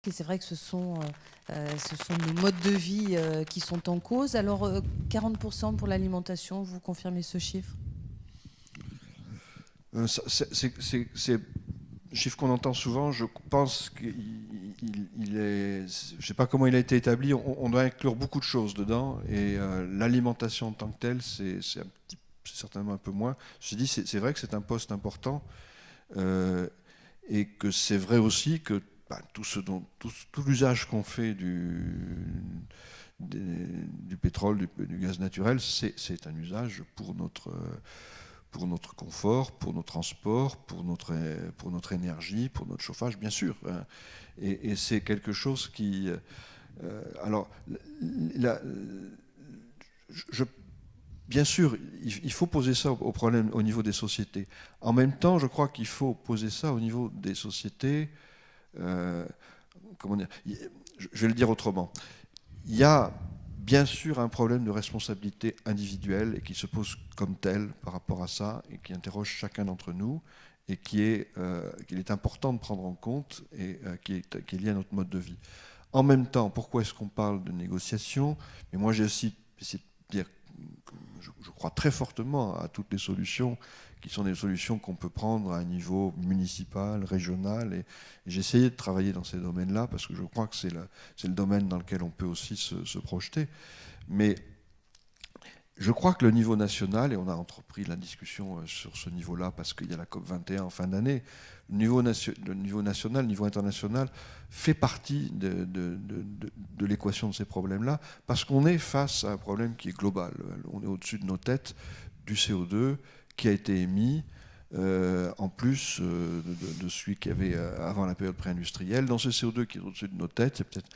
Et c'est vrai que ce sont nos modes de vie qui sont en cause. Alors, 40% pour l'alimentation, vous confirmez ce chiffre? C'est un chiffre qu'on entend souvent. Je pense qu'il est. Je ne sais pas comment il a été établi. On doit inclure beaucoup de choses dedans. Et l'alimentation en tant que telle, c'est certainement un peu moins. Je dis, c'est vrai que c'est un poste important. Et que c'est vrai aussi que tout l'usage qu'on fait du pétrole, du gaz naturel, c'est un usage pour notre confort, pour nos transports, pour notre énergie, pour notre chauffage, bien sûr. Et c'est quelque chose qui... alors, je, bien sûr, il faut poser ça au problème au niveau des sociétés. En même temps, je crois qu'il faut poser ça au niveau des sociétés. Comment dire, je vais le dire autrement. Il y a bien sûr un problème de responsabilité individuelle et qui se pose comme tel par rapport à ça et qui interroge chacun d'entre nous et qu'il est important de prendre en compte et qui est lié à notre mode de vie. En même temps, pourquoi est-ce qu'on parle de négociation? Mais moi, j'ai aussi essayé de dire que je crois très fortement à toutes les solutions qui sont des solutions qu'on peut prendre à un niveau municipal, régional. Et j'ai essayé de travailler dans ces domaines-là parce que je crois que c'est le domaine dans lequel on peut aussi se projeter. Mais je crois que le niveau national, et on a entrepris la discussion sur ce niveau-là parce qu'il y a la COP21 en fin d'année, le niveau national, le niveau international fait partie de l'équation de ces problèmes-là parce qu'on est face à un problème qui est global. On est au-dessus de nos têtes du CO2 qui a été émis en plus de celui qu'il y avait avant la période pré-industrielle. Dans ce CO2 qui est au-dessus de nos têtes, il y a peut-être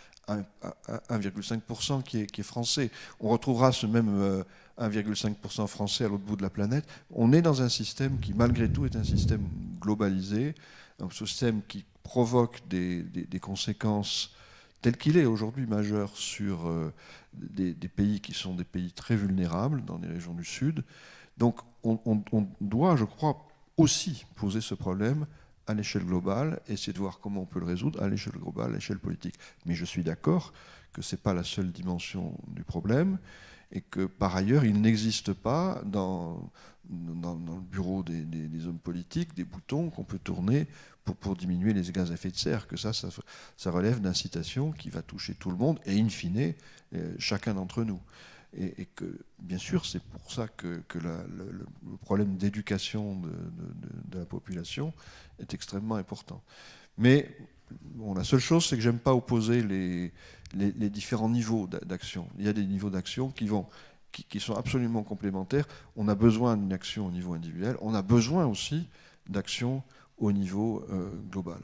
1,5% qui est français. On retrouvera ce même 1,5% français à l'autre bout de la planète. On est dans un système qui, malgré tout, est un système globalisé, un système qui provoque des conséquences telles qu'il est aujourd'hui majeures sur des pays qui sont des pays très vulnérables dans les régions du Sud. Donc on doit, je crois, aussi poser ce problème à l'échelle globale et essayer de voir comment on peut le résoudre à l'échelle globale, à l'échelle politique. Mais je suis d'accord que ce n'est pas la seule dimension du problème et que par ailleurs, il n'existe pas dans le bureau des hommes politiques des boutons qu'on peut tourner pour diminuer les gaz à effet de serre, que ça relève d'incitation qui va toucher tout le monde et in fine, chacun d'entre nous. Et que, bien sûr, c'est pour ça que le problème d'éducation de la population est extrêmement important. Mais bon, la seule chose, c'est que j'aime pas opposer les différents niveaux d'action. Il y a des niveaux d'action qui sont absolument complémentaires. On a besoin d'une action au niveau individuel. On a besoin aussi d'action au niveau global.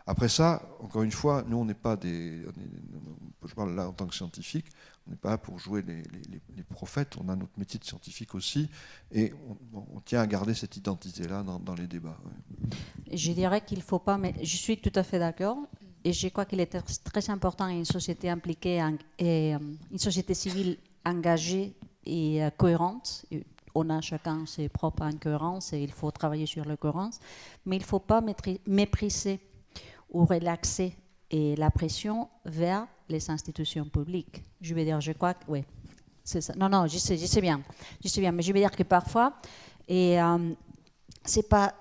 Après ça, encore une fois, nous, on n'est pas je parle là en tant que scientifique, on n'est pas là pour jouer les prophètes, on a notre métier de scientifique aussi, et on tient à garder cette identité-là dans les débats. Ouais. Je dirais qu'il ne faut pas, mais je suis tout à fait d'accord, et je crois qu'il est très important une société impliquée, une société civile engagée et cohérente. On a chacun ses propres incohérences et il faut travailler sur la cohérence, mais il ne faut pas mépriser ou relaxer la pression vers les institutions publiques. Je veux dire, je crois que... Oui, c'est ça. Non, je sais bien. Mais je veux dire que parfois, c'est pas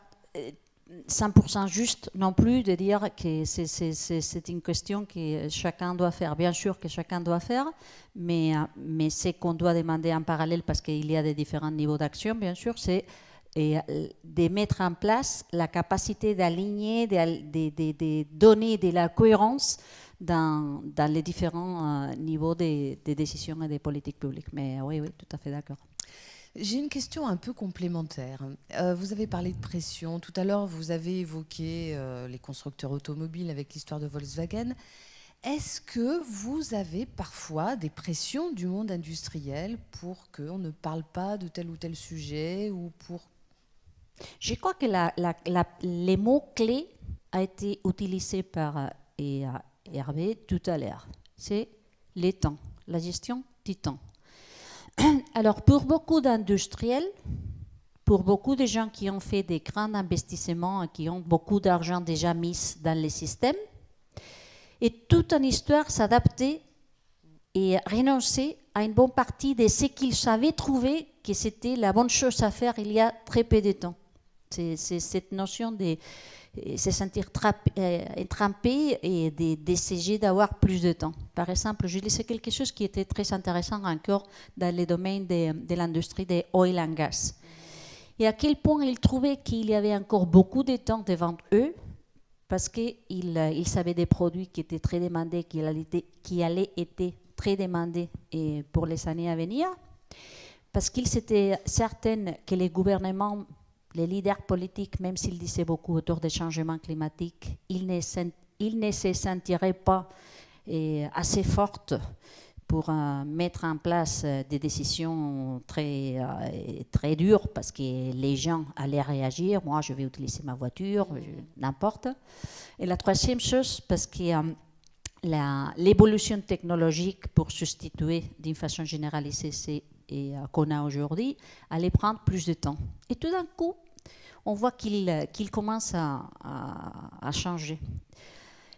100% juste non plus de dire que c'est une question que chacun doit faire. Bien sûr que chacun doit faire, mais ce qu'on doit demander en parallèle, parce qu'il y a des différents niveaux d'action, bien sûr, c'est de mettre en place la capacité d'aligner, de donner de la cohérence dans les différents niveaux des décisions et des politiques publiques. Mais oui, tout à fait d'accord. J'ai une question un peu complémentaire. Vous avez parlé de pression. Tout à l'heure, vous avez évoqué les constructeurs automobiles avec l'histoire de Volkswagen. Est-ce que vous avez parfois des pressions du monde industriel pour qu'on ne parle pas de tel ou tel sujet ou pour... Je crois que les mots-clés ont été utilisés par Hervé tout à l'heure. C'est les temps, la gestion du temps. Alors, pour beaucoup d'industriels, pour beaucoup de gens qui ont fait des grands investissements et qui ont beaucoup d'argent déjà mis dans les systèmes, et toute une histoire s'adapter et renoncer à une bonne partie de ce qu'ils savaient trouver que c'était la bonne chose à faire il y a très peu de temps. C'est cette notion de se sentir entrampé et d'essayer d'avoir plus de temps. Par exemple, je lisais quelque chose qui était très intéressant encore dans le domaine de l'industrie des oil and gas. Et à quel point ils trouvaient qu'il y avait encore beaucoup de temps devant eux parce qu'ils savaient des produits qui étaient très demandés, qui allaient être très demandés pour les années à venir, parce qu'ils étaient certains que les gouvernements, les leaders politiques, même s'ils disaient beaucoup autour des changements climatiques, ils ne se sentiraient pas assez fortes pour mettre en place des décisions très, très dures parce que les gens allaient réagir. Moi, je vais utiliser ma voiture, n'importe. Et la troisième chose, parce que l'évolution technologique pour substituer d'une façon généralisée qu'on a aujourd'hui allait prendre plus de temps. Et tout d'un coup, on voit qu'il commence à changer.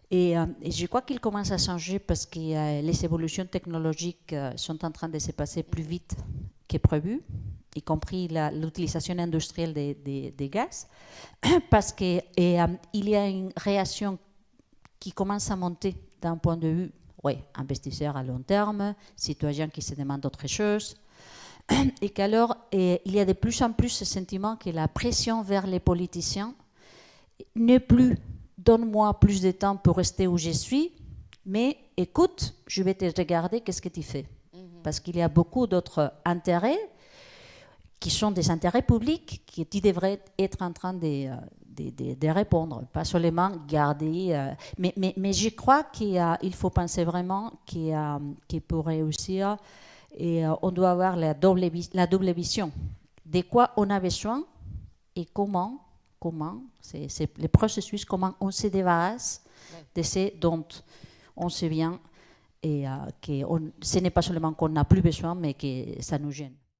Et je crois qu'il commence à changer parce que les évolutions technologiques sont en train de se passer plus vite que prévu, y compris l'utilisation industrielle des gaz, parce qu'il y a une réaction qui commence à monter d'un point de vue investisseur à long terme, citoyen qui se demande autre chose, et qu'alors il y a de plus en plus ce sentiment que la pression vers les politiciens n'est plus donne-moi plus de temps pour rester où je suis, mais écoute, je vais te regarder, qu'est-ce que tu fais? Parce qu'il y a beaucoup d'autres intérêts qui sont des intérêts publics que tu devrais être en train de répondre, pas seulement garder. Mais je crois qu'il faut penser vraiment que pour réussir, on doit avoir la double vision. De quoi on a besoin et comment c'est le processus, comment on se débarrasse de ce dont on se vient et que ce n'est pas seulement qu'on n'a plus besoin, mais que ça nous gêne.